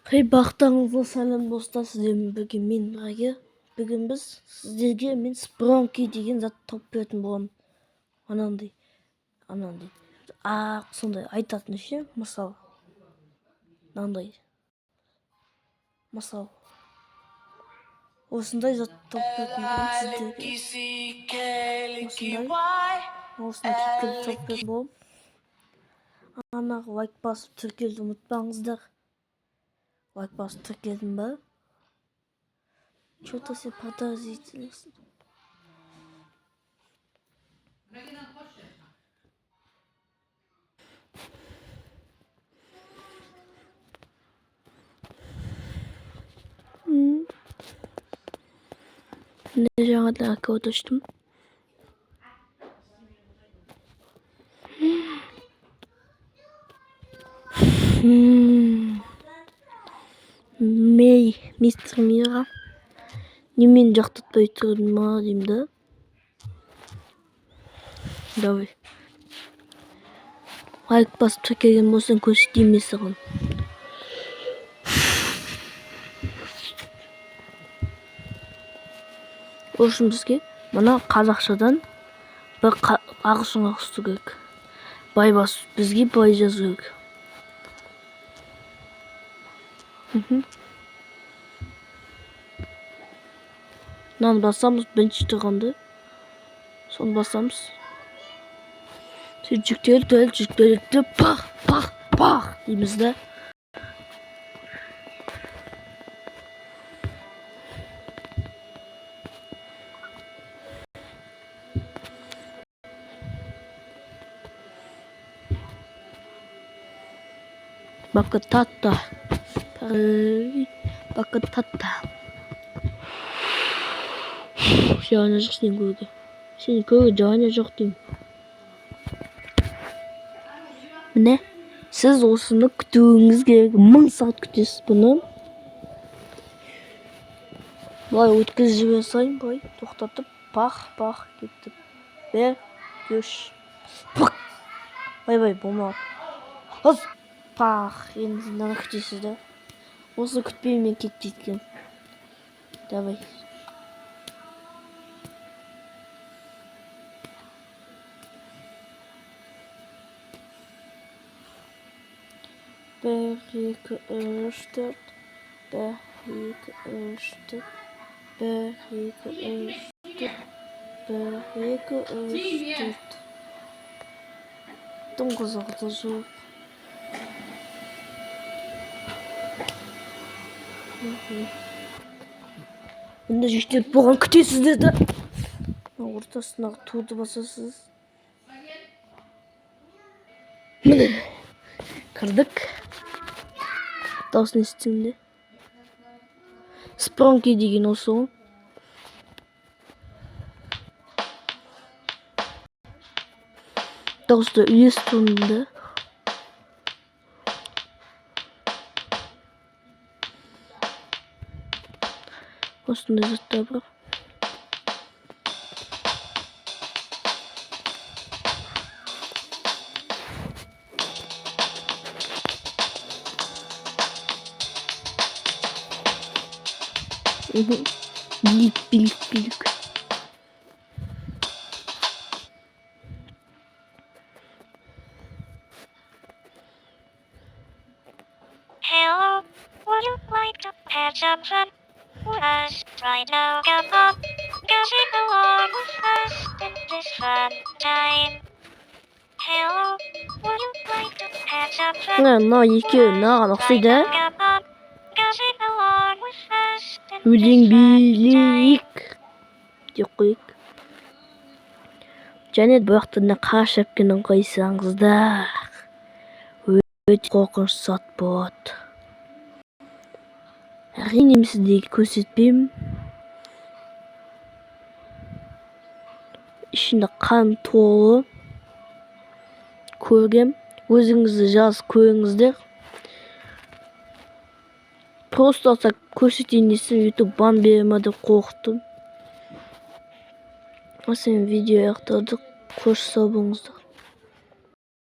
Hey бақтарыңызға сәлем достар, сіздермен бірге мен Райы. Бүгін біз сіздерге мен Spronky деген зат тауып беретін боламын. Анандай сондай айтатын ше, мысалы мынандай осындай зат тауып беретін боламын сіздерге. Осындай тауып беретін боламын. Анағы лайк басып тіркелуді ұмытпаңыздар. Лайк басып тіркелдің ба? Что-то все подозрительность. Ne жаңадан аккаунт аштым. Мистер Мира. Немен жақтатпай тұрдың ма деймін да. Давай. Лайк басып тіркелген болсаң көрсетейін мен саған. Үшін бізге мына қазақшадан бір ағылшынға қосу керек. Бай басып, бізге бай жазу керек. Мынаны басамыз, бірінші тұрғанды. Соны басамыз. Жүктелді, пах дейміз да. Бакатата. Жаңа жоқ сен көруге. Сен көруге жаңа жоқ деймін. Міне, сіз осыны күтуіңіз керек. 1000 сағат күтесіз бұны. Бұлай өткізіп жібере салайын, бұлай тоқтатып, пах кетіп. Бер, көш. Бай, болмау. Хыз, пах, енді мынаны күтесіз да. Осы күтпеймен кетпейткен. Давай. Bir, iki, üç, dört. Bir, iki, üç, dört. Bir, iki, üç, dört. Bir, iki, üç, dört. Тым қызықты жоқ. Мұнда жүктеп болған күтесіздер да. Ортасындағы туды басасыз. Міне. Кірдік. Даусын естіңде. Spronky деген осы ғой. Дауысты үйес тұрмында. Осындай заттар бар. Билік. Hello, would you like to have some fun with us right now? Come on, go sing along with us in this fun time. Hello, would you like to have some fun? 나 나가 넉시대. Come on, go sing along with us in this өлең fun time. билік деп қойық. Және бұяқтарына қара шәпкені қойсаңыздар. Өте қорқынышты зат болады. Әрине сіздерге көрсетпеймін. Ішінде қан толы. Көргем. Өзіңізді жазып көріңіздер. Просто алсақ көрсетейін десем YouTube бан бере ме деп қорықтым. Осымен видео аяқтадық. Қош сау болыңыздар.